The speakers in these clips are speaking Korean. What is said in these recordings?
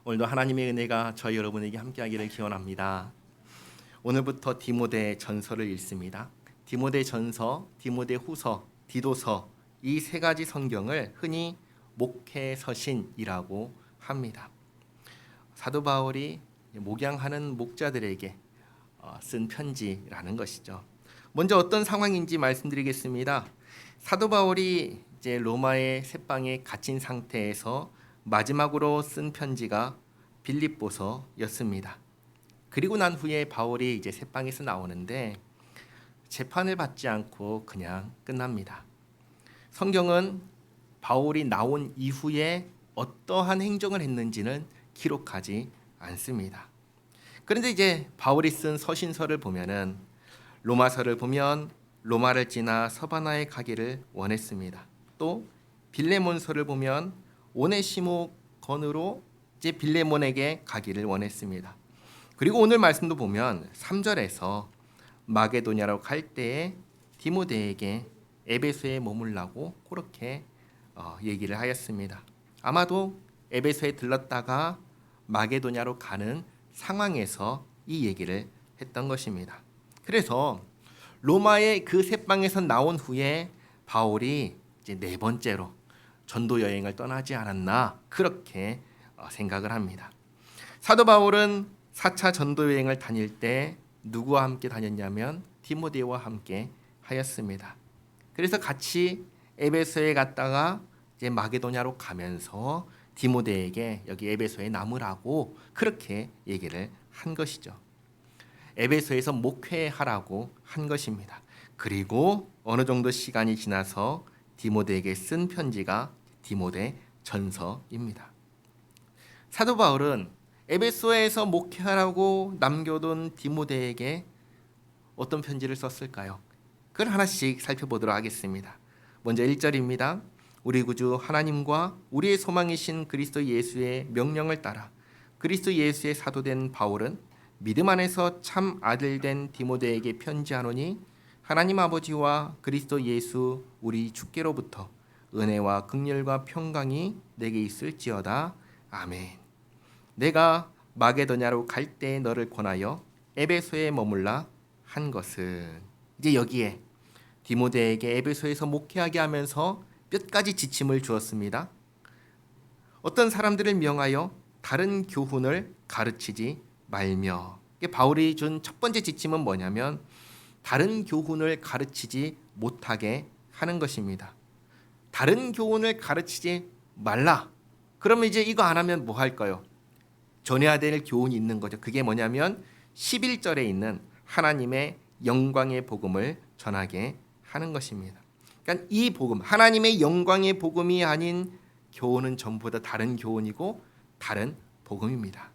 오늘도 하나님의 은혜가 저희 여러분에게 함께하기를 기원합니다. 오늘부터 디모데 전서를 읽습니다. 디모데 전서, 디모데 후서, 디도서 이 세 가지 성경을 흔히 목회 서신이라고 합니다. 사도 바울이 목양하는 목자들에게 쓴 편지라는 것이죠. 먼저 어떤 상황인지 말씀드리겠습니다. 사도 바울이 이제 로마의 셋방에 갇힌 상태에서 마지막으로 쓴 편지가 빌립보서였습니다. 그리고 난 후에 바울이 이제 셋방에서 나오는데 재판을 받지 않고 그냥 끝납니다. 성경은 바울이 나온 이후에 어떠한 행정을 했는지는 기록하지 않습니다. 그런데 이제 바울이 쓴 서신서를 보면은 로마서를 보면 로마를 지나 서바나에 가기를 원했습니다. 또 빌레몬서를 보면 오네시모 건으로 이제 빌레몬에게 가기를 원했습니다. 그리고 오늘 말씀도 보면 3절에서 마게도냐로 갈 때에 디모데에게 에베소에 머물라고 그렇게 얘기를 하였습니다. 아마도 에베소에 들렀다가 마게도냐로 가는 상황에서 이 얘기를 했던 것입니다. 그래서 로마의 그 셋방에서 나온 후에 바울이 이제 네 번째로 전도 여행을 떠나지 않았나 그렇게 생각을 합니다. 사도 바울은 4차 전도 여행을 다닐 때 누구와 함께 다녔냐면 디모데와 함께 하였습니다. 그래서 같이 에베소에 갔다가 이제 마게도냐로 가면서 디모데에게 여기 에베소에 남으라고 그렇게 얘기를 한 것이죠. 에베소에서 목회하라고 한 것입니다. 그리고 어느 정도 시간이 지나서 디모데에게 쓴 편지가 디모데 전서입니다. 사도 바울은 에베소에서 목회하라고 남겨둔 디모데에게 어떤 편지를 썼을까요? 그걸 하나씩 살펴보도록 하겠습니다. 먼저 1절입니다. 우리 구주 하나님과 우리의 소망이신 그리스도 예수의 명령을 따라 그리스도 예수의 사도된 바울은 믿음 안에서 참 아들 된 디모데에게 편지하노니 하나님 아버지와 그리스도 예수 우리 주께로부터 은혜와 긍휼과 평강이 내게 있을지어다. 아멘. 내가 마게도냐로 갈 때 너를 권하여 에베소에 머물라 한 것은 이제 여기에 디모데에게 에베소에서 목회하게 하면서 몇 가지 지침을 주었습니다. 어떤 사람들을 명하여 다른 교훈을 가르치지 말며 바울이 준 첫 번째 지침은 뭐냐면 다른 교훈을 가르치지 못하게 하는 것입니다. 다른 교훈을 가르치지 말라. 그러면 이제 이거 안 하면 뭐 할까요? 전해야 될 교훈이 있는 거죠. 그게 뭐냐면 11절에 있는 하나님의 영광의 복음을 전하게 하는 것입니다. 그러니까 이 복음, 하나님의 영광의 복음이 아닌 교훈은 전부 다 다른 교훈이고 다른 복음입니다.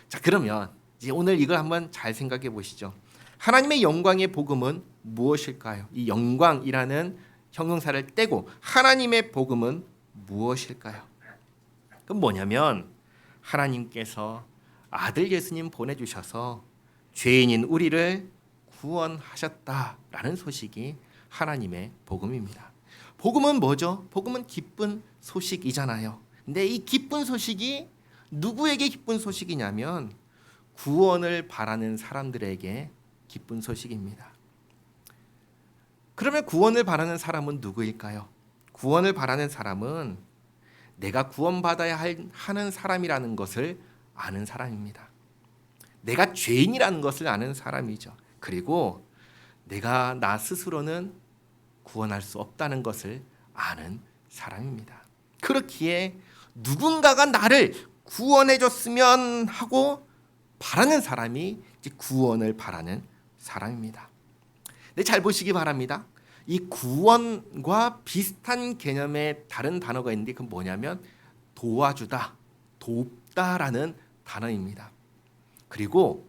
자, 그러면 이제 오늘 이걸 한번 잘 생각해 보시죠. 하나님의 영광의 복음은 무엇일까요? 이 영광이라는 형용사를 떼고 하나님의 복음은 무엇일까요? 그건 뭐냐면 하나님께서 아들 예수님 보내주셔서 죄인인 우리를 구원하셨다라는 소식이 하나님의 복음입니다. 복음은 뭐죠? 복음은 기쁜 소식이잖아요. 근데 이 기쁜 소식이 누구에게 기쁜 소식이냐면 구원을 바라는 사람들에게 기쁜 소식입니다. 그러면 구원을 바라는 사람은 누구일까요? 구원을 바라는 사람은 내가 구원받아야 하는 사람이라는 것을 아는 사람입니다. 내가 죄인이라는 것을 아는 사람이죠. 그리고 내가 나 스스로는 구원할 수 없다는 것을 아는 사람입니다. 그렇기에 누군가가 나를 구원해 줬으면 하고 바라는 사람이 이제 구원을 바라는 사람입니다. 네, 잘 보시기 바랍니다. 이 구원과 비슷한 개념의 다른 단어가 있는데 그건 뭐냐면 도와주다, 돕다라는 단어입니다. 그리고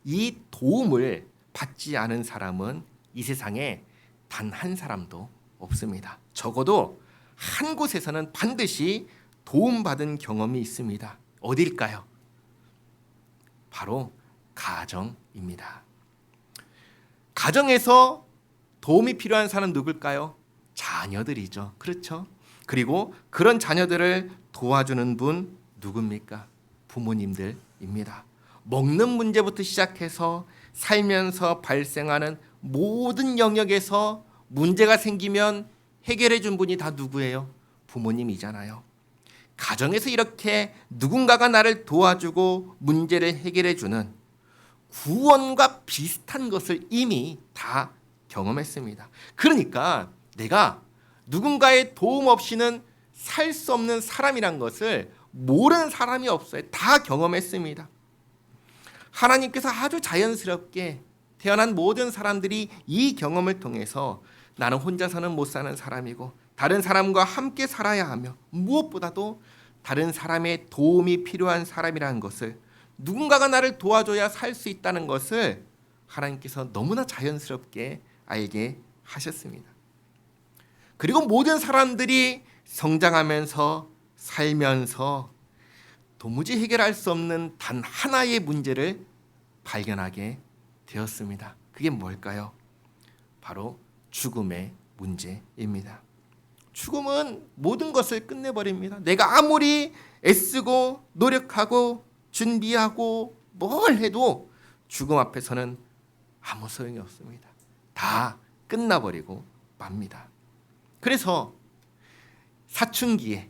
이 도움을 받지 않은 사람은 이 세상에 단 한 사람도 없습니다. 적어도 한 곳에서는 반드시 도움받은 경험이 있습니다. 어딜까요? 바로 가정입니다. 가정에서 도움이 필요한 사람 누굴까요? 자녀들이죠. 그렇죠? 그리고 그런 자녀들을 도와주는 분 누굽니까? 부모님들입니다. 먹는 문제부터 시작해서 살면서 발생하는 모든 영역에서 문제가 생기면 해결해 준 분이 다 누구예요? 부모님이잖아요. 가정에서 이렇게 누군가가 나를 도와주고 문제를 해결해 주는 구원과 비슷한 것을 이미 다 경험했습니다. 그러니까 내가 누군가의 도움 없이는 살 수 없는 사람이란 것을 모르는 사람이 없어요. 다 경험했습니다. 하나님께서 아주 자연스럽게 태어난 모든 사람들이 이 경험을 통해서 나는 혼자서는 못 사는 사람이고 다른 사람과 함께 살아야 하며 무엇보다도 다른 사람의 도움이 필요한 사람이라는 것을, 누군가가 나를 도와줘야 살 수 있다는 것을 하나님께서 너무나 자연스럽게 알게 하셨습니다. 그리고 모든 사람들이 성장하면서 살면서 도무지 해결할 수 없는 단 하나의 문제를 발견하게 되었습니다. 그게 뭘까요? 바로 죽음의 문제입니다. 죽음은 모든 것을 끝내버립니다. 내가 아무리 애쓰고 노력하고 준비하고 뭘 해도 죽음 앞에서는 아무 소용이 없습니다. 다 끝나버리고 맙니다. 그래서 사춘기에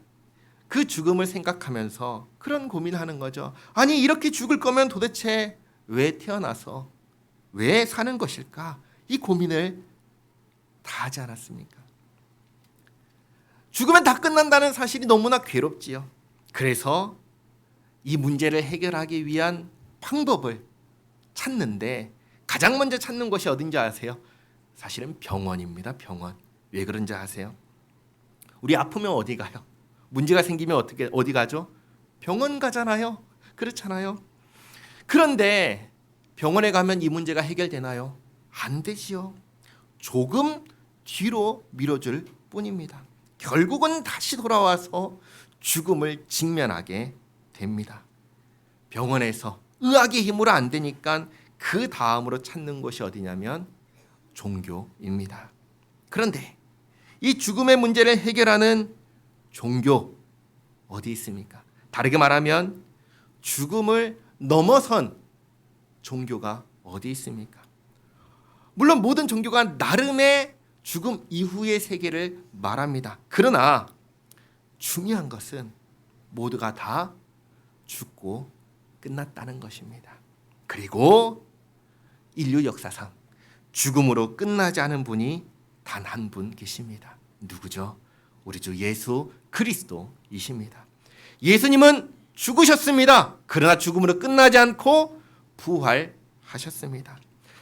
그 죽음을 생각하면서 그런 고민을 하는 거죠. 아니, 이렇게 죽을 거면 도대체 왜 태어나서 왜 사는 것일까? 이 고민을 다 하지 않았습니까? 죽으면 다 끝난다는 사실이 너무나 괴롭지요. 그래서 이 문제를 해결하기 위한 방법을 찾는데 가장 먼저 찾는 것이 어딘지 아세요? 사실은 병원입니다. 병원. 왜 그런지 아세요? 우리 아프면 어디 가요? 문제가 생기면 어디 가죠? 병원 가잖아요. 그렇잖아요. 그런데 병원에 가면 이 문제가 해결되나요? 안 되지요. 조금 뒤로 미뤄줄 뿐입니다. 결국은 다시 돌아와서 죽음을 직면하게 됩니다. 병원에서 의학의 힘으로 안 되니까 그 다음으로 찾는 곳이 어디냐면 종교입니다. 그런데 이 죽음의 문제를 해결하는 종교 어디 있습니까? 다르게 말하면 죽음을 넘어선 종교가 어디 있습니까? 물론 모든 종교가 나름의 죽음 이후의 세계를 말합니다. 그러나 중요한 것은 모두가 다 죽고 끝났다는 것입니다. 그리고 인류 역사상 죽음으로 끝나지 않은 분이 단 한 분 계십니다. 누구죠? 우리 주 예수 그리스도이십니다. 예수님은 죽으셨습니다. 그러나 죽음으로 끝나지 않고 부활하셨습니다.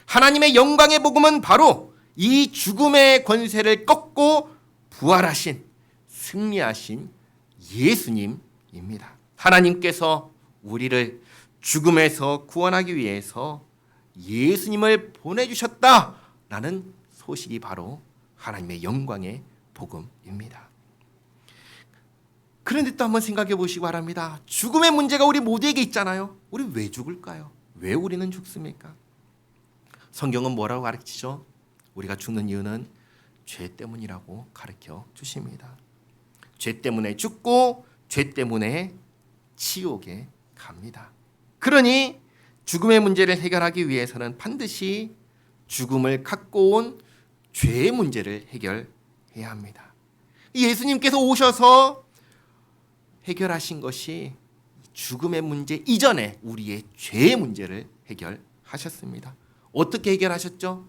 하나님의 영광의 복음은 바로 이 죽음의 권세를 꺾고 부활하신, 승리하신 예수님입니다. 하나님께서 우리를 죽음에서 구원하기 위해서 예수님을 보내주셨다라는 소식이 바로 하나님의 영광의 복음입니다. 그런데 또 한번 생각해 보시기 바랍니다. 죽음의 문제가 우리 모두에게 있잖아요. 우리 왜 죽을까요? 왜 우리는 죽습니까? 성경은 뭐라고 가르치죠? 우리가 죽는 이유는 죄 때문이라고 가르쳐 주십니다. 죄 때문에 죽고 죄 때문에 지옥에 갑니다. 그러니 죽음의 문제를 해결하기 위해서는 반드시 죽음을 갖고 온 죄의 문제를 해결해야 합니다. 예수님께서 오셔서 해결하신 것이 죽음의 문제 이전에 우리의 죄의 문제를 해결하셨습니다. 어떻게 해결하셨죠?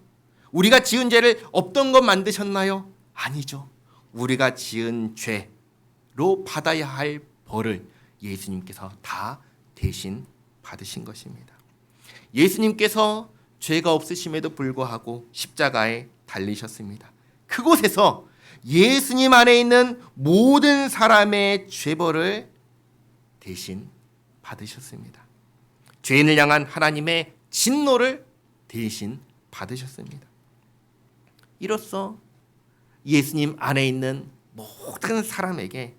우리가 지은 죄를 없던 것 만드셨나요? 아니죠. 우리가 지은 죄로 받아야 할 벌을 예수님께서 다 대신 받으신 것입니다. 예수님께서 죄가 없으심에도 불구하고 십자가에 달리셨습니다. 그곳에서 예수님 안에 있는 모든 사람의 죄벌을 대신 받으셨습니다. 죄인을 향한 하나님의 진노를 대신 받으셨습니다. 이로써 예수님 안에 있는 모든 사람에게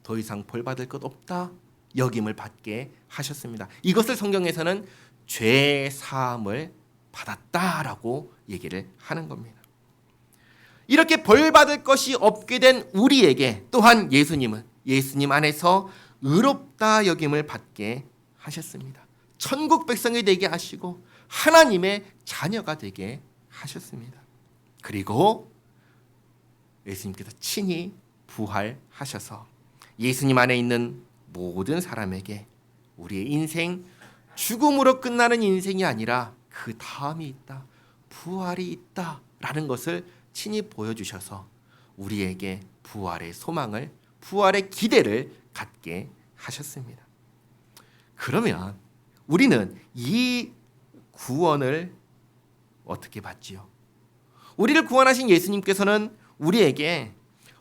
더 이상 벌 받을 것 없다 여김을 받게 하셨습니다. 이것을 성경에서는 죄 사함을 받았다라고 얘기를 하는 겁니다. 이렇게 벌 받을 것이 없게 된 우리에게 또한 예수님은 예수님 안에서 의롭다 여김을 받게 하셨습니다. 천국 백성이 되게 하시고 하나님의 자녀가 되게 하셨습니다. 그리고 예수님께서 친히 부활하셔서 예수님 안에 있는 모든 사람에게 우리의 인생, 죽음으로 끝나는 인생이 아니라 그 다음이 있다, 부활이 있다라는 것을 친히 보여주셔서 우리에게 부활의 소망을, 부활의 기대를 갖게 하셨습니다. 그러면 우리는 이 구원을 어떻게 받지요? 우리를 구원하신 예수님께서는 우리에게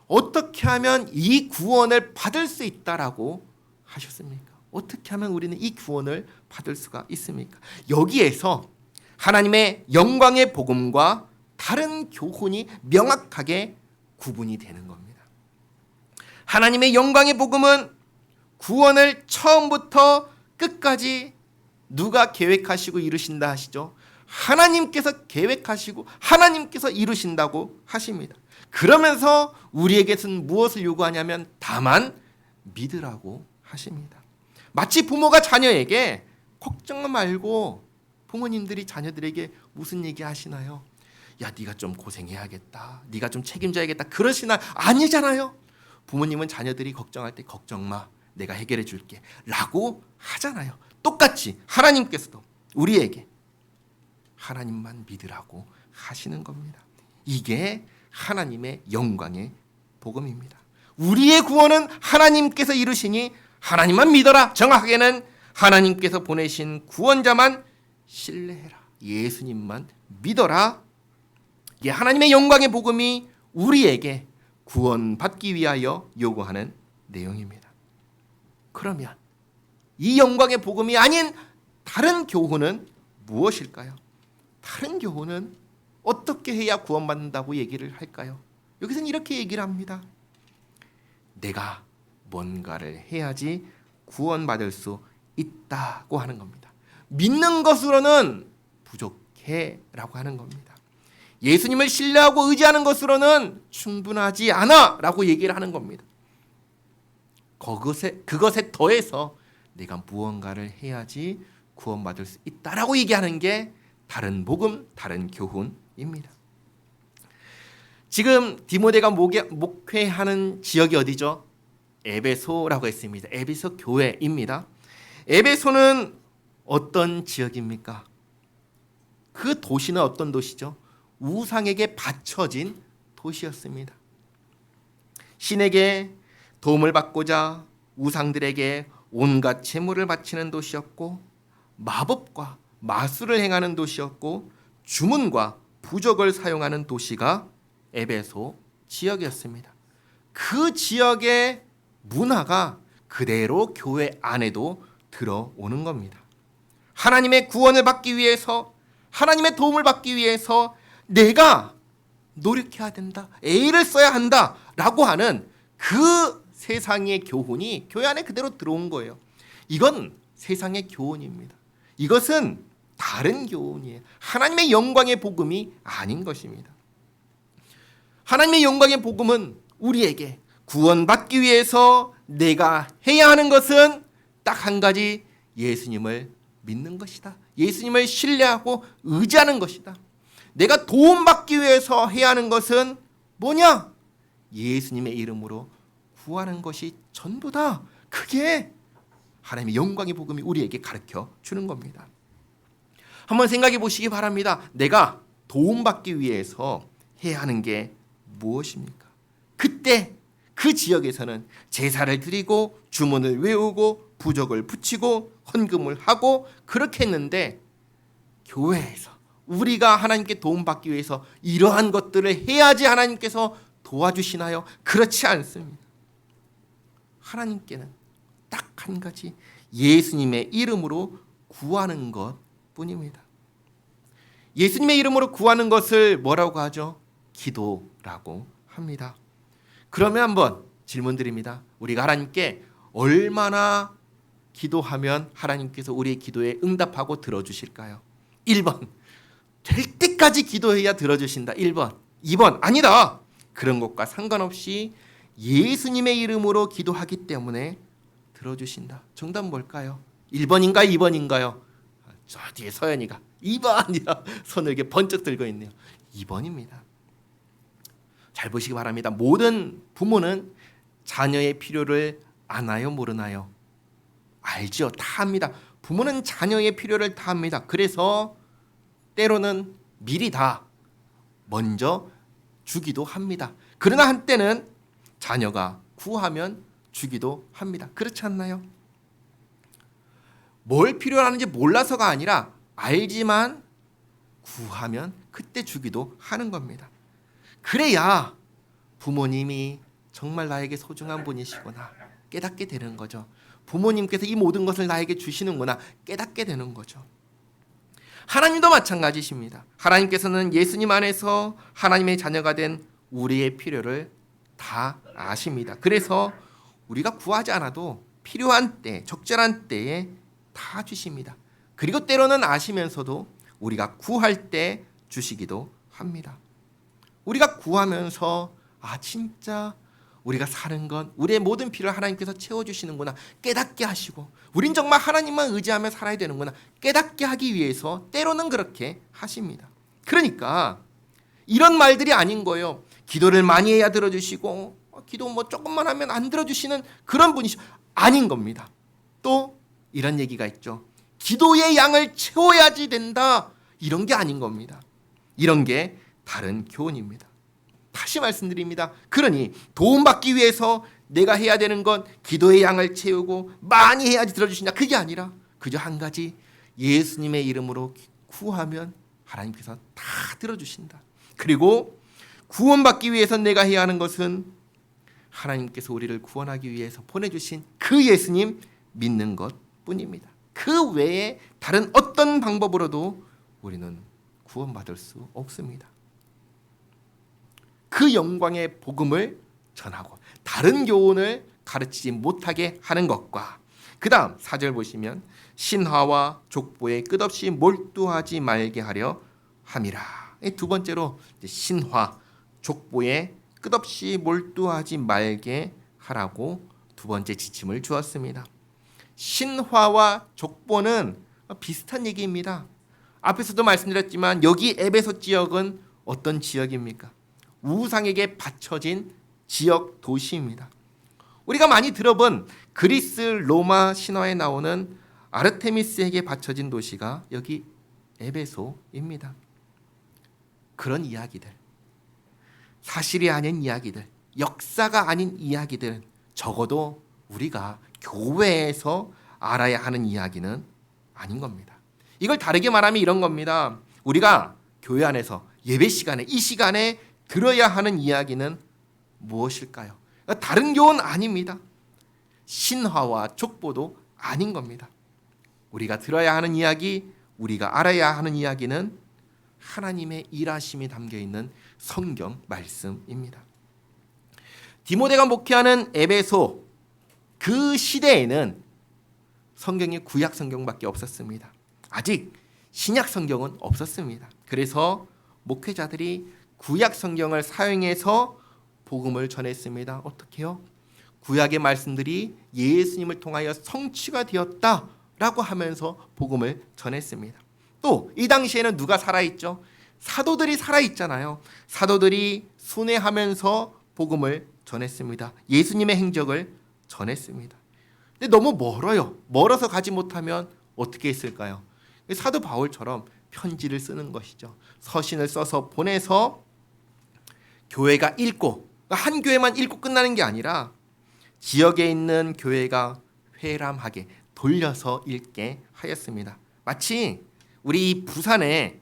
어떻게 하면 이 구원을 받을 수 있다라고 하셨습니까? 어떻게 하면 우리는 이 구원을 받을 수가 있습니까? 여기에서 하나님의 영광의 복음과 다른 교훈이 명확하게 구분이 되는 겁니다. 하나님의 영광의 복음은 구원을 처음부터 끝까지 누가 계획하시고 이루신다 하시죠? 하나님께서 계획하시고 하나님께서 이루신다고 하십니다. 그러면서 우리에게는 무엇을 요구하냐면 다만 믿으라고 하십니다. 마치 부모가 자녀에게 걱정 말고, 부모님들이 자녀들에게 무슨 얘기 하시나요? 야, 네가 좀 고생해야겠다, 네가 좀 책임져야겠다, 그러시나? 아니잖아요. 부모님은 자녀들이 걱정할 때 걱정 마, 내가 해결해 줄게 라고 하잖아요. 똑같이 하나님께서도 우리에게 하나님만 믿으라고 하시는 겁니다. 이게 하나님의 영광의 복음입니다. 우리의 구원은 하나님께서 이루시니 하나님만 믿어라. 정확하게는 하나님께서 보내신 구원자만 신뢰해라. 예수님만 믿어라. 이게 하나님의 영광의 복음이 우리에게 구원받기 위하여 요구하는 내용입니다. 그러면 이 영광의 복음이 아닌 다른 교훈은 무엇일까요? 다른 교훈은 어떻게 해야 구원받는다고 얘기를 할까요? 여기서는 이렇게 얘기를 합니다. 내가 뭔가를 해야지 구원받을 수 있다고 하는 겁니다. 믿는 것으로는 부족해 라고 하는 겁니다. 예수님을 신뢰하고 의지하는 것으로는 충분하지 않아 라고 얘기를 하는 겁니다. 그것에 더해서 내가 무언가를 해야지 구원받을 수 있다라고 얘기하는 게 다른 복음, 다른 교훈입니다. 지금 디모데가 목회하는 지역이 어디죠? 에베소라고 했습니다. 에베소 교회입니다. 에베소는 어떤 지역입니까? 그 도시는 어떤 도시죠? 우상에게 바쳐진 도시였습니다. 신에게 도움을 받고자 우상들에게 온갖 재물을 바치는 도시였고, 마법과 마술을 행하는 도시였고, 주문과 부적을 사용하는 도시가 에베소 지역이었습니다. 그 지역의 문화가 그대로 교회 안에도 들어오는 겁니다. 하나님의 구원을 받기 위해서, 하나님의 도움을 받기 위해서 내가 노력해야 된다, 애를 써야 한다라고 하는 그 세상의 교훈이 교회 안에 그대로 들어온 거예요. 이건 세상의 교훈입니다. 이것은 다른 교훈이에요. 하나님의 영광의 복음이 아닌 것입니다. 하나님의 영광의 복음은 우리에게 구원받기 위해서 내가 해야 하는 것은 딱 한 가지, 예수님을 믿는 것이다. 예수님을 신뢰하고 의지하는 것이다. 내가 도움받기 위해서 해야 하는 것은 뭐냐? 예수님의 이름으로 구하는 것이 전부다. 그게 하나님의 영광의 복음이 우리에게 가르쳐 주는 겁니다. 한번 생각해 보시기 바랍니다. 내가 도움받기 위해서 해야 하는 게 무엇입니까? 그때 그 지역에서는 제사를 드리고 주문을 외우고 부적을 붙이고 헌금을 하고 그렇게 했는데, 교회에서 우리가 하나님께 도움받기 위해서 이러한 것들을 해야지 하나님께서 도와주시나요? 그렇지 않습니다. 하나님께는 딱 한 가지, 예수님의 이름으로 구하는 것뿐입니다. 예수님의 이름으로 구하는 것을 뭐라고 하죠? 기도라고 합니다. 그러면 한번 질문 드립니다. 우리가 하나님께 얼마나 기도하면 하나님께서 우리의 기도에 응답하고 들어주실까요? 1번, 될 때까지 기도해야 들어주신다. 1번. 2번, 아니다. 그런 것과 상관없이 예수님의 이름으로 기도하기 때문에 들어주신다. 정답은 뭘까요? 1번인가 2번인가요? 저 뒤에 서연이가 2번이라 손을 이렇게 번쩍 들고 있네요. 2번입니다. 잘 보시기 바랍니다. 모든 부모는 자녀의 필요를 아나요, 모르나요? 알죠. 다 합니다. 부모는 자녀의 필요를 다 합니다. 그래서 때로는 미리 다 먼저 주기도 합니다. 그러나 한때는 자녀가 구하면 주기도 합니다. 그렇지 않나요? 뭘 필요로 하는지 몰라서가 아니라 알지만 구하면 그때 주기도 하는 겁니다. 그래야 부모님이 정말 나에게 소중한 분이시구나 깨닫게 되는 거죠. 부모님께서 이 모든 것을 나에게 주시는구나 깨닫게 되는 거죠. 하나님도 마찬가지십니다. 하나님께서는 예수님 안에서 하나님의 자녀가 된 우리의 필요를 다 아십니다. 그래서 우리가 구하지 않아도 필요한 때, 적절한 때에 다 주십니다. 그리고 때로는 아시면서도 우리가 구할 때 주시기도 합니다. 우리가 구하면서 진짜 우리가 사는 건 우리의 모든 필요를 하나님께서 채워주시는구나 깨닫게 하시고 우린 정말 하나님만 의지하며 살아야 되는구나 깨닫게 하기 위해서 때로는 그렇게 하십니다. 그러니까 이런 말들이 아닌 거예요. 기도를 많이 해야 들어주시고 기도 조금만 하면 안 들어주시는 그런 분이 아닌 겁니다. 또 이런 얘기가 있죠. 기도의 양을 채워야지 된다. 이런 게 아닌 겁니다. 이런 게 다른 교훈입니다. 다시 말씀드립니다. 그러니 도움받기 위해서 내가 해야 되는 건 기도의 양을 채우고 많이 해야지 들어주시냐 그게 아니라 그저 한 가지 예수님의 이름으로 구하면 하나님께서 다 들어주신다. 그리고 구원받기 위해서 내가 해야 하는 것은 하나님께서 우리를 구원하기 위해서 보내주신 그 예수님 믿는 것뿐입니다. 그 외에 다른 어떤 방법으로도 우리는 구원받을 수 없습니다. 그 영광의 복음을 전하고 다른 교훈을 가르치지 못하게 하는 것과 그 다음 4절 보시면 신화와 족보에 끝없이 몰두하지 말게 하려 함이라. 두 번째로 신화, 족보에 끝없이 몰두하지 말게 하라고 두 번째 지침을 주었습니다. 신화와 족보는 비슷한 얘기입니다. 앞에서도 말씀드렸지만 여기 에베소 지역은 어떤 지역입니까? 우상에게 바쳐진 지역 도시입니다. 우리가 많이 들어본 그리스 로마 신화에 나오는 아르테미스에게 바쳐진 도시가 여기 에베소입니다. 그런 이야기들, 사실이 아닌 이야기들, 역사가 아닌 이야기들, 적어도 우리가 교회에서 알아야 하는 이야기는 아닌 겁니다. 이걸 다르게 말하면 이런 겁니다. 우리가 교회 안에서 예배 시간에 이 시간에 들어야 하는 이야기는 무엇일까요? 다른 교훈 아닙니다. 신화와 족보도 아닌 겁니다. 우리가 들어야 하는 이야기, 우리가 알아야 하는 이야기는 하나님의 일하심이 담겨있는 성경 말씀입니다. 디모데가 목회하는 에베소 그 시대에는 성경이 구약 성경밖에 없었습니다. 아직 신약 성경은 없었습니다. 그래서 목회자들이 구약 성경을 사용해서 복음을 전했습니다. 어떻게요? 구약의 말씀들이 예수님을 통하여 성취가 되었다라고 하면서 복음을 전했습니다. 또 이 당시에는 누가 살아있죠? 사도들이 살아있잖아요. 사도들이 순회하면서 복음을 전했습니다. 예수님의 행적을 전했습니다. 근데 너무 멀어요. 멀어서 가지 못하면 어떻게 했을까요? 사도 바울처럼 편지를 쓰는 것이죠. 서신을 써서 보내서 교회가 읽고 한 교회만 읽고 끝나는 게 아니라 지역에 있는 교회가 회람하게 돌려서 읽게 하였습니다. 마치 우리 부산에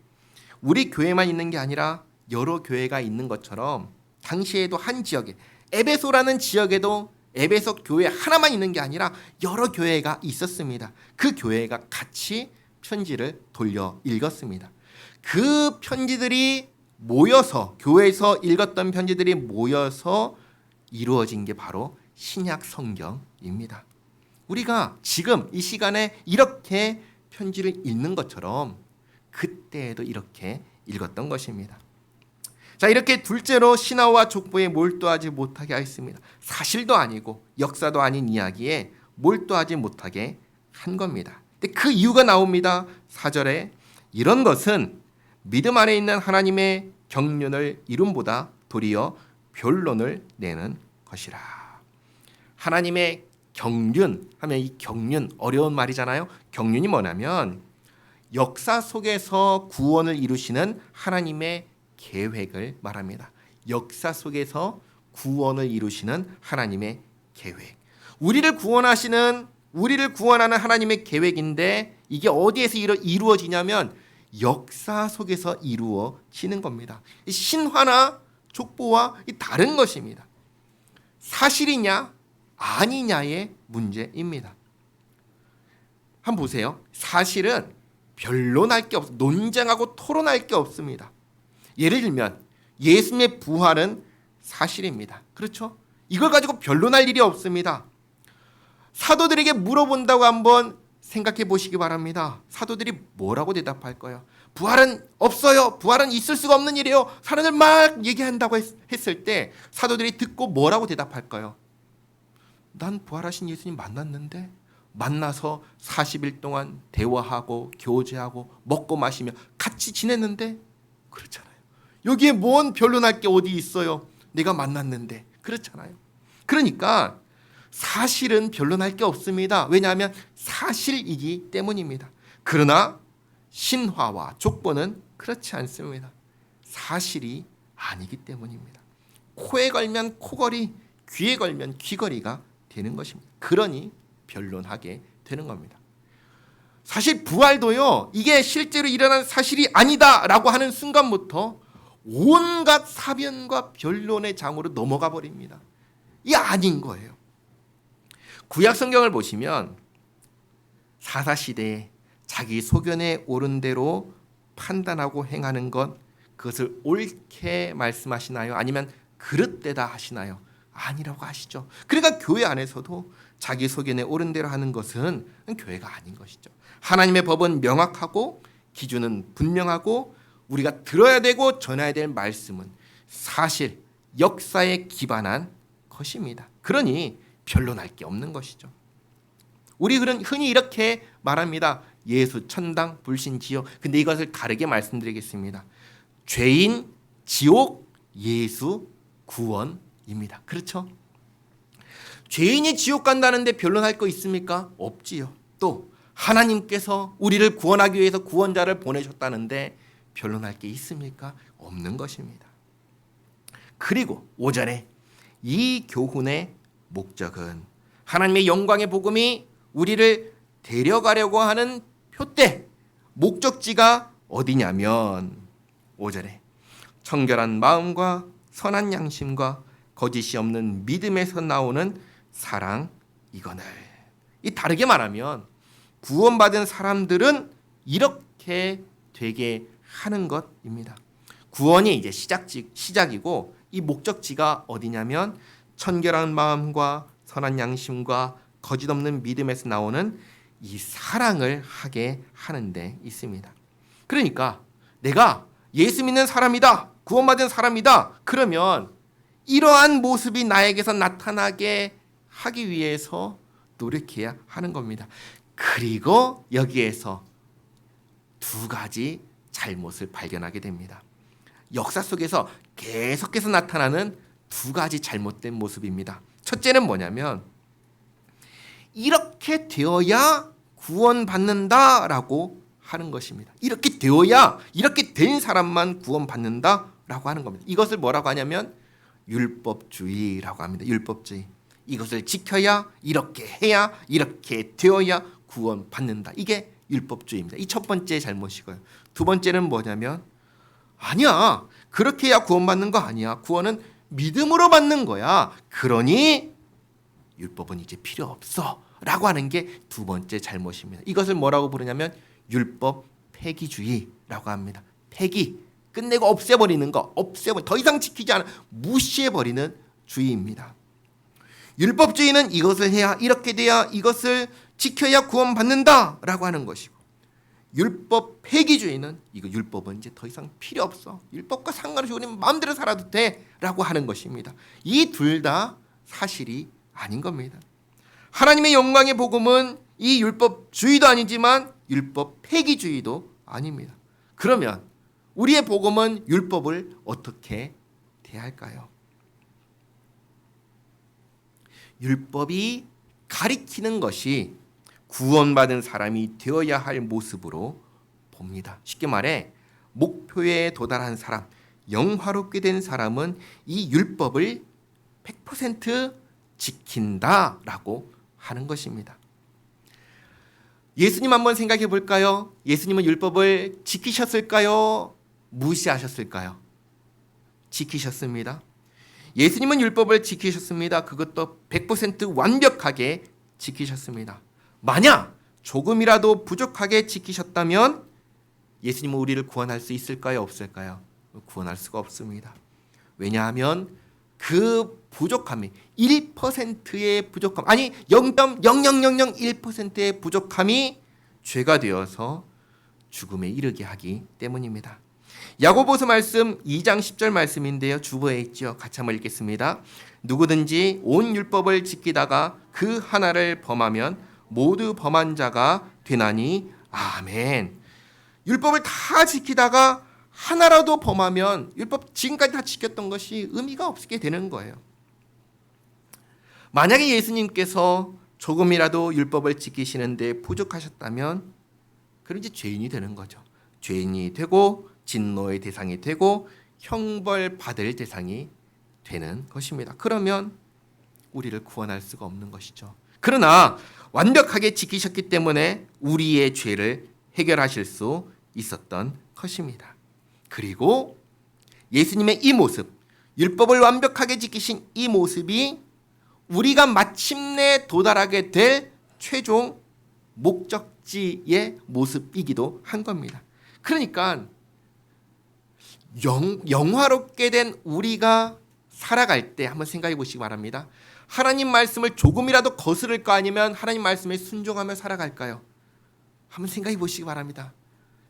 우리 교회만 있는 게 아니라 여러 교회가 있는 것처럼 당시에도 한 지역에 에베소라는 지역에도 에베소 교회 하나만 있는 게 아니라 여러 교회가 있었습니다. 그 교회가 같이 편지를 돌려 읽었습니다. 그 편지들이 모여서 교회에서 읽었던 편지들이 모여서 이루어진 게 바로 신약 성경입니다. 우리가 지금 이 시간에 이렇게 편지를 읽는 것처럼 그때에도 이렇게 읽었던 것입니다. 자, 이렇게 둘째로 신화와 족보에 몰두하지 못하게 하였습니다. 사실도 아니고 역사도 아닌 이야기에 몰두하지 못하게 한 겁니다. 근데 그 이유가 나옵니다. 4절에 이런 것은 믿음 안에 있는 하나님의 경륜을 이름보다 도리어 변론을 내는 것이라. 하나님의 경륜 하면 이 경륜 어려운 말이잖아요. 경륜이 뭐냐면 역사 속에서 구원을 이루시는 하나님의 계획을 말합니다. 역사 속에서 구원을 이루시는 하나님의 계획. 우리를 구원하는 하나님의 계획인데 이게 어디에서 이루어지냐면 역사 속에서 이루어지는 겁니다. 신화나 족보와 다른 것입니다. 사실이냐 아니냐의 문제입니다. 한번 보세요. 사실은 변론할 게 논쟁하고 토론할 게 없습니다. 예를 들면 예수님의 부활은 사실입니다. 그렇죠? 이걸 가지고 변론할 일이 없습니다. 사도들에게 물어본다고 한번 생각해 보시기 바랍니다. 사도들이 뭐라고 대답할까요? 부활은 없어요. 부활은 있을 수가 없는 일이에요. 사람들 막 얘기한다고 했을 때 사도들이 듣고 뭐라고 대답할까요? 난 부활하신 예수님 만났는데 만나서 40일 동안 대화하고 교제하고 먹고 마시며 같이 지냈는데 그렇잖아요. 여기에 뭔 변론할 게 어디 있어요? 내가 만났는데 그렇잖아요. 그러니까 사실은 변론할 게 없습니다. 왜냐하면 사실이기 때문입니다. 그러나 신화와 족보는 그렇지 않습니다. 사실이 아니기 때문입니다. 코에 걸면 코걸이, 귀에 걸면 귀걸이가 되는 것입니다. 그러니 변론하게 되는 겁니다. 사실 부활도요, 이게 실제로 일어난 사실이 아니다라고 하는 순간부터 온갖 사변과 변론의 장으로 넘어가 버립니다. 이게 아닌 거예요. 구약 성경을 보시면 사사시대에 자기 소견에 옳은 대로 판단하고 행하는 것, 그것을 옳게 말씀하시나요? 아니면 그릇되다 하시나요? 아니라고 하시죠. 그러니까 교회 안에서도 자기 소견에 옳은 대로 하는 것은 교회가 아닌 것이죠. 하나님의 법은 명확하고 기준은 분명하고 우리가 들어야 되고 전해야 될 말씀은 사실, 역사에 기반한 것입니다. 그러니 변론할 게 없는 것이죠. 우리 흔히 이렇게 말합니다. 예수 천당 불신 지옥. 근데 이것을 다르게 말씀드리겠습니다. 죄인 지옥, 예수 구원입니다. 그렇죠? 죄인이 지옥 간다는데 변론할 거 있습니까? 없지요. 또 하나님께서 우리를 구원하기 위해서 구원자를 보내셨다는데 변론할 게 있습니까? 없는 것입니다. 그리고 오전에 이 교훈의 목적은 하나님의 영광의 복음이 우리를 데려가려고 하는 표대, 목적지가 어디냐면 5절에 청결한 마음과 선한 양심과 거짓이 없는 믿음에서 나오는 사랑 이거늘. 이 다르게 말하면 구원받은 사람들은 이렇게 되게 하는 것입니다. 구원이 이제 시작이고 이 목적지가 어디냐면 청결한 마음과 선한 양심과 거짓 없는 믿음에서 나오는 이 사랑을 하게 하는 데 있습니다. 그러니까 내가 예수 믿는 사람이다, 구원받은 사람이다, 그러면 이러한 모습이 나에게서 나타나게 하기 위해서 노력해야 하는 겁니다. 그리고 여기에서 두 가지 잘못을 발견하게 됩니다. 역사 속에서 계속해서 나타나는 두 가지 잘못된 모습입니다. 첫째는 뭐냐면 이렇게 되어야 구원받는다라고 하는 것입니다. 이렇게 되어야, 이렇게 된 사람만 구원받는다라고 하는 겁니다. 이것을 뭐라고 하냐면 율법주의라고 합니다. 율법주의. 이것을 지켜야, 이렇게 해야, 이렇게 되어야 구원받는다. 이게 율법주의입니다. 이 첫 번째 잘못이고요. 두 번째는 뭐냐면 아니야, 그렇게 해야 구원받는 거 아니야. 구원은 믿음으로 받는 거야. 그러니 율법은 이제 필요 없어 라고 하는 게 두 번째 잘못입니다. 이것을 뭐라고 부르냐면 율법 폐기주의라고 합니다. 폐기, 끝내고 없애버리는 거, 더 이상 지키지 않아 무시해버리는 주의입니다. 율법주의는 이것을 해야, 이렇게 돼야, 이것을 지켜야 구원받는다라고 하는 것이고, 율법 폐기주의는 이거 율법은 이제 더 이상 필요 없어, 율법과 상관없이 우리는 마음대로 살아도 돼라고 하는 것입니다. 이 둘 다 사실이 아닌 겁니다. 하나님의 영광의 복음은 이 율법주의도 아니지만 율법 폐기주의도 아닙니다. 그러면 우리의 복음은 율법을 어떻게 대할까요? 율법이 가리키는 것이 구원받은 사람이 되어야 할 모습으로 봅니다. 쉽게 말해 목표에 도달한 사람, 영화롭게 된 사람은 이 율법을 100% 지킨다라고 하는 것입니다. 예수님 한번 생각해 볼까요? 예수님은 율법을 지키셨을까요? 무시하셨을까요? 지키셨습니다. 예수님은 율법을 지키셨습니다. 그것도 100% 완벽하게 지키셨습니다. 만약 조금이라도 부족하게 지키셨다면 예수님은 우리를 구원할 수 있을까요? 없을까요? 구원할 수가 없습니다. 왜냐하면 그 부족함이 1%의 부족함, 아니 0.00001%의 부족함이 죄가 되어서 죽음에 이르게 하기 때문입니다. 야고보서 말씀 2장 10절 말씀인데요. 주보에 있죠. 같이 한번 읽겠습니다. 누구든지 온 율법을 지키다가 그 하나를 범하면 모두 범한 자가 되나니 아멘. 율법을 다 지키다가 하나라도 범하면 율법 지금까지 다 지켰던 것이 의미가 없게 되는 거예요. 만약에 예수님께서 조금이라도 율법을 지키시는데 부족하셨다면 그럼 이제 죄인이 되는 거죠. 죄인이 되고 진노의 대상이 되고 형벌받을 대상이 되는 것입니다. 그러면 우리를 구원할 수가 없는 것이죠. 그러나 완벽하게 지키셨기 때문에 우리의 죄를 해결하실 수 있었던 것입니다. 그리고 예수님의 이 모습, 율법을 완벽하게 지키신 이 모습이 우리가 마침내 도달하게 될 최종 목적지의 모습이기도 한 겁니다. 그러니까 영화롭게 된 우리가 살아갈 때 한번 생각해 보시기 바랍니다. 하나님 말씀을 조금이라도 거스를까 아니면 하나님 말씀에 순종하며 살아갈까요? 한번 생각해 보시기 바랍니다.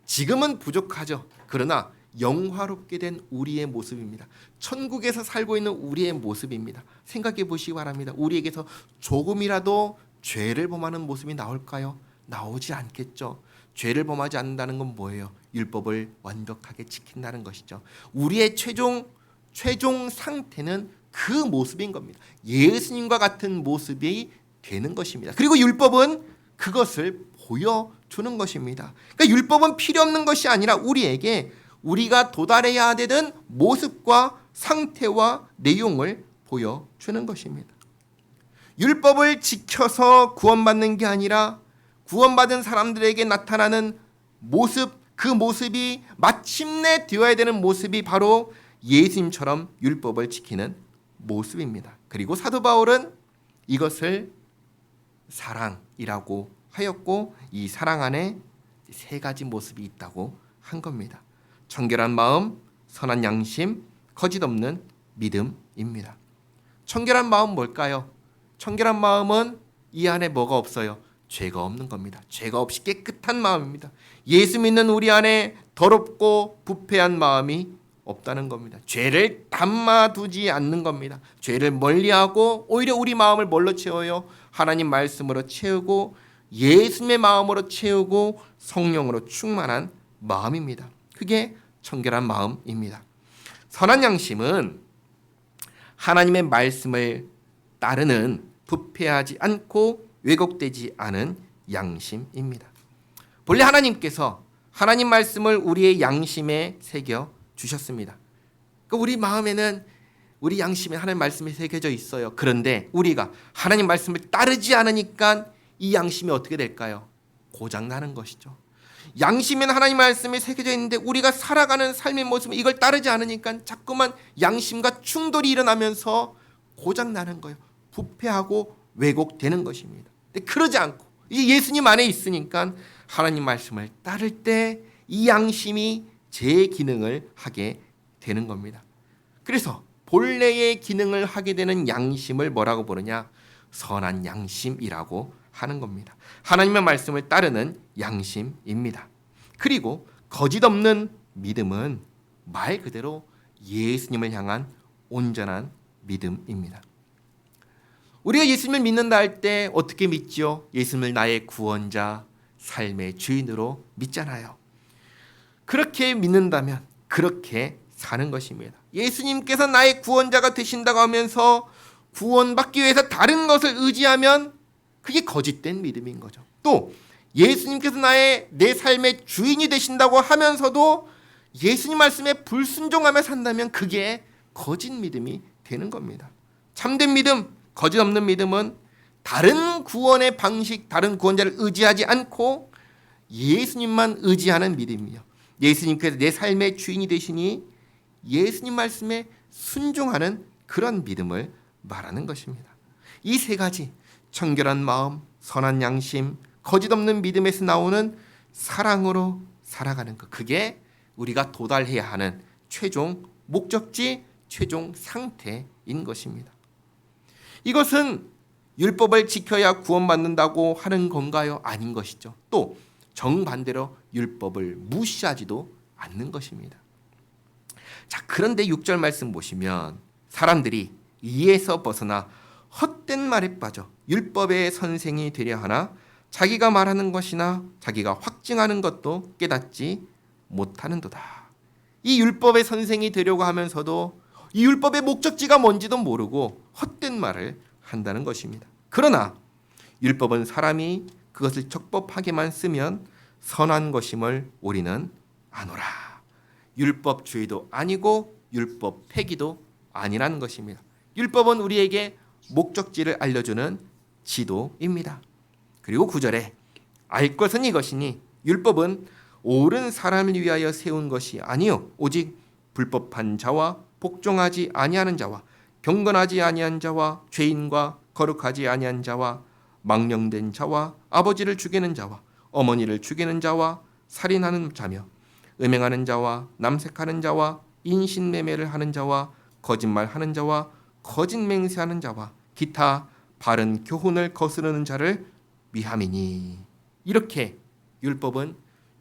지금은 부족하죠. 그러나 영화롭게 된 우리의 모습입니다. 천국에서 살고 있는 우리의 모습입니다. 생각해 보시기 바랍니다. 우리에게서 조금이라도 죄를 범하는 모습이 나올까요? 나오지 않겠죠. 죄를 범하지 않는다는 건 뭐예요? 율법을 완벽하게 지킨다는 것이죠. 우리의 최종 상태는 그 모습인 겁니다. 예수님과 같은 모습이 되는 것입니다. 그리고 율법은 그것을 보여주는 것입니다. 그러니까 율법은 필요 없는 것이 아니라 우리에게 우리가 도달해야 되는 모습과 상태와 내용을 보여주는 것입니다. 율법을 지켜서 구원받는 게 아니라 구원받은 사람들에게 나타나는 모습, 그 모습이 마침내 되어야 되는 모습이 바로 예수님처럼 율법을 지키는 모습입니다. 그리고 사도 바울은 이것을 사랑이라고 하였고 이 사랑 안에 세 가지 모습이 있다고 한 겁니다. 청결한 마음, 선한 양심, 거짓 없는 믿음입니다. 청결한 마음 뭘까요? 청결한 마음은 이 안에 뭐가 없어요? 죄가 없는 겁니다. 죄가 없이 깨끗한 마음입니다. 예수 믿는 우리 안에 더럽고 부패한 마음이 없다는 겁니다. 죄를 담아두지 않는 겁니다. 죄를 멀리하고 오히려 우리 마음을 뭘로 채워요? 하나님 말씀으로 채우고 예수님의 마음으로 채우고 성령으로 충만한 마음입니다. 그게 청결한 마음입니다. 선한 양심은 하나님의 말씀을 따르는 부패하지 않고 왜곡되지 않은 양심입니다. 본래 하나님께서 하나님 말씀을 우리의 양심에 새겨 주셨습니다. 우리 마음에는 우리 양심에 하나님 말씀이 새겨져 있어요. 그런데 우리가 하나님 말씀을 따르지 않으니까 이 양심이 어떻게 될까요? 고장나는 것이죠. 양심에는 하나님 말씀이 새겨져 있는데 우리가 살아가는 삶의 모습은 이걸 따르지 않으니까 자꾸만 양심과 충돌이 일어나면서 고장나는 거예요. 부패하고 왜곡되는 것입니다. 근데 그러지 않고 이제 예수님 안에 있으니까 하나님 말씀을 따를 때 이 양심이 제 기능을 하게 되는 겁니다. 그래서 본래의 기능을 하게 되는 양심을 뭐라고 부르냐? 선한 양심이라고 하는 겁니다. 하나님의 말씀을 따르는 양심입니다. 그리고 거짓 없는 믿음은 말 그대로 예수님을 향한 온전한 믿음입니다. 우리가 예수님을 믿는다 할 때 어떻게 믿죠? 예수님을 나의 구원자, 삶의 주인으로 믿잖아요. 그렇게 믿는다면 그렇게 사는 것입니다. 예수님께서 나의 구원자가 되신다고 하면서 구원받기 위해서 다른 것을 의지하면 그게 거짓된 믿음인 거죠. 또 예수님께서 내 삶의 주인이 되신다고 하면서도 예수님 말씀에 불순종하며 산다면 그게 거짓 믿음이 되는 겁니다. 참된 믿음, 거짓 없는 믿음은 다른 구원의 방식, 다른 구원자를 의지하지 않고 예수님만 의지하는 믿음이요. 예수님께서 내 삶의 주인이 되시니 예수님 말씀에 순종하는 그런 믿음을 말하는 것입니다. 이 세 가지, 청결한 마음, 선한 양심, 거짓 없는 믿음에서 나오는 사랑으로 살아가는 것, 그게 우리가 도달해야 하는 최종 목적지, 최종 상태인 것입니다. 이것은 율법을 지켜야 구원받는다고 하는 건가요? 아닌 것이죠. 또 정반대로 율법을 무시하지도 않는 것입니다. 자, 그런데 6절 말씀 보시면 사람들이 이에서 벗어나 헛된 말에 빠져 율법의 선생이 되려 하나 자기가 말하는 것이나 자기가 확증하는 것도 깨닫지 못하는도다. 이 율법의 선생이 되려고 하면서도 이 율법의 목적지가 뭔지도 모르고 헛된 말을 한다는 것입니다. 그러나 율법은 사람이 그것을 적법하게만 쓰면 선한 것임을 우리는 아노라. 율법주의도 아니고 율법 폐기도 아니라는 것입니다. 율법은 우리에게 목적지를 알려주는 지도입니다. 그리고 9절에 알 것은 이것이니 율법은 옳은 사람을 위하여 세운 것이 아니요 오직 불법한 자와 복종하지 아니하는 자와 경건하지 아니한 자와 죄인과 거룩하지 아니한 자와 망령된 자와 아버지를 죽이는 자와 어머니를 죽이는 자와 살인하는 자며 음행하는 자와 남색하는 자와 인신매매를 하는 자와 거짓말하는 자와 거짓 맹세하는 자와 기타 바른 교훈을 거스르는 자를 위함이니. 이렇게 율법은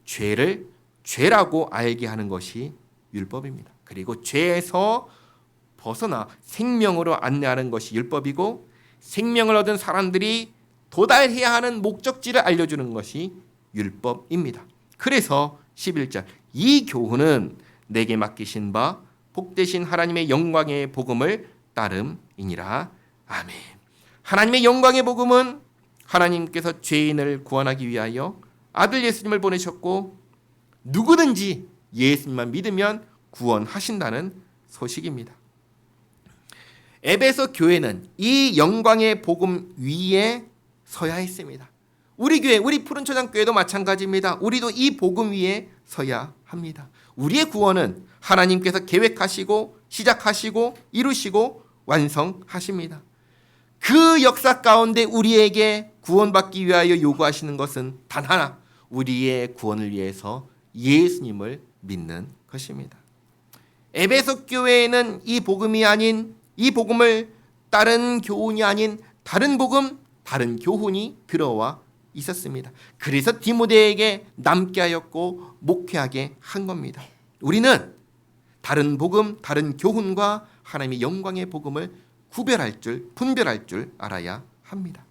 죄를 죄라고 알게 하는 것이 율법입니다. 그리고 죄에서 벗어나 생명으로 안내하는 것이 율법이고 생명을 얻은 사람들이 도달해야 하는 목적지를 알려주는 것이 율법입니다. 그래서 11절 이 교훈은 내게 맡기신 바 복되신 하나님의 영광의 복음을 따름이니라. 아멘. 하나님의 영광의 복음은 하나님께서 죄인을 구원하기 위하여 아들 예수님을 보내셨고 누구든지 예수님만 믿으면 구원하신다는 소식입니다. 에베소 교회는 이 영광의 복음 위에 서야 했습니다. 우리 교회, 우리 푸른초장교회도 마찬가지입니다. 우리도 이 복음 위에 서야 합니다. 우리의 구원은 하나님께서 계획하시고 시작하시고 이루시고 완성하십니다. 그 역사 가운데 우리에게 구원받기 위하여 요구하시는 것은 단 하나, 우리의 구원을 위해서 예수님을 믿는 것입니다. 에베소 교회에는 이 복음이 아닌, 이 복음을 다른 교훈이 아닌 다른 복음, 다른 교훈이 들어와 있었습니다. 그래서 디모데에게 남게 하였고 목회하게 한 겁니다. 우리는 다른 복음, 다른 교훈과 하나님의 영광의 복음을 구별할 줄, 분별할 줄 알아야 합니다.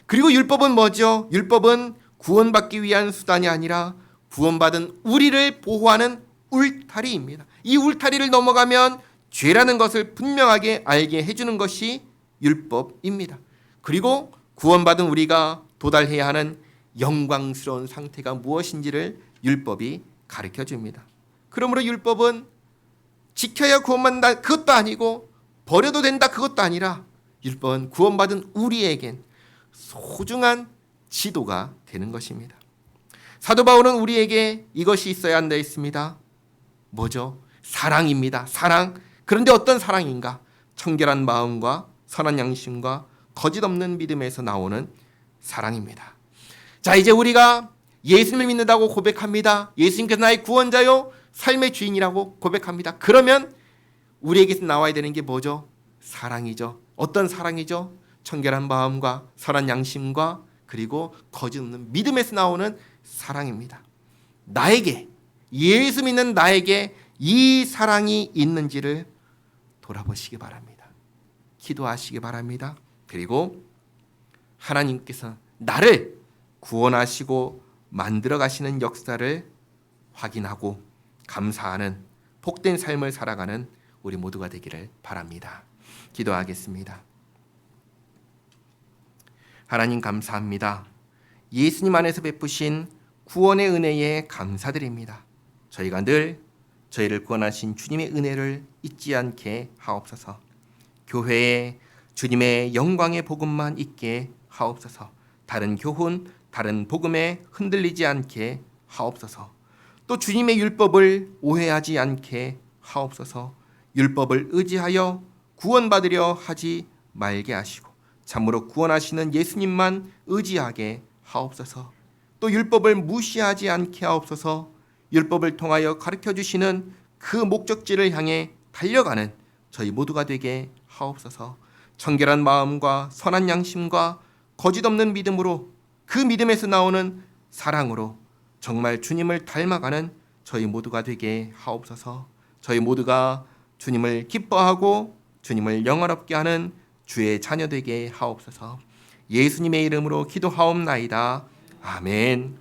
그리고 율법은 뭐죠? 율법은 구원받기 위한 수단이 아니라 구원받은 우리를 보호하는 울타리입니다. 이 울타리를 넘어가면 죄라는 것을 분명하게 알게 해주는 것이 율법입니다. 그리고 구원받은 우리가 도달해야 하는 영광스러운 상태가 무엇인지를 율법이 가르쳐 줍니다. 그러므로 율법은 지켜야 구원받는다 그것도 아니고 버려도 된다 그것도 아니라 율법은 구원받은 우리에겐 소중한 지도가 되는 것입니다. 사도 바울은 우리에게 이것이 있어야 한다 했습니다. 뭐죠? 사랑입니다. 사랑. 그런데 어떤 사랑인가? 청결한 마음과 선한 양심과 거짓 없는 믿음에서 나오는 사랑입니다. 자, 이제 우리가 예수님을 믿는다고 고백합니다. 예수님께서 나의 구원자요 삶의 주인이라고 고백합니다. 그러면 우리에게서 나와야 되는 게 뭐죠? 사랑이죠. 어떤 사랑이죠? 청결한 마음과 선한 양심과 그리고 거짓 없는 믿음에서 나오는 사랑입니다. 나에게, 예수 믿는 나에게 이 사랑이 있는지를 돌아보시기 바랍니다. 기도하시기 바랍니다. 그리고 하나님께서 나를 구원하시고 만들어 가시는 역사를 확인하고 감사하는 복된 삶을 살아가는 우리 모두가 되기를 바랍니다. 기도하겠습니다. 하나님 감사합니다. 예수님 안에서 베푸신 구원의 은혜에 감사드립니다. 저희가 늘 저희를 구원하신 주님의 은혜를 잊지 않게 하옵소서. 교회에 주님의 영광의 복음만 있게 하옵소서. 다른 교훈, 다른 복음에 흔들리지 않게 하옵소서. 또 주님의 율법을 오해하지 않게 하옵소서. 율법을 의지하여 구원받으려 하지 말게 하시고 참으로 구원하시는 예수님만 의지하게 하옵소서. 또 율법을 무시하지 않게 하옵소서. 율법을 통하여 가르쳐 주시는 그 목적지를 향해 달려가는 저희 모두가 되게 하옵소서. 청결한 마음과 선한 양심과 거짓 없는 믿음으로 그 믿음에서 나오는 사랑으로 정말 주님을 닮아가는 저희 모두가 되게 하옵소서. 저희 모두가 주님을 기뻐하고 주님을 영화롭게 하는 주의 자녀 되게 하옵소서. 예수님의 이름으로 기도하옵나이다. 아멘.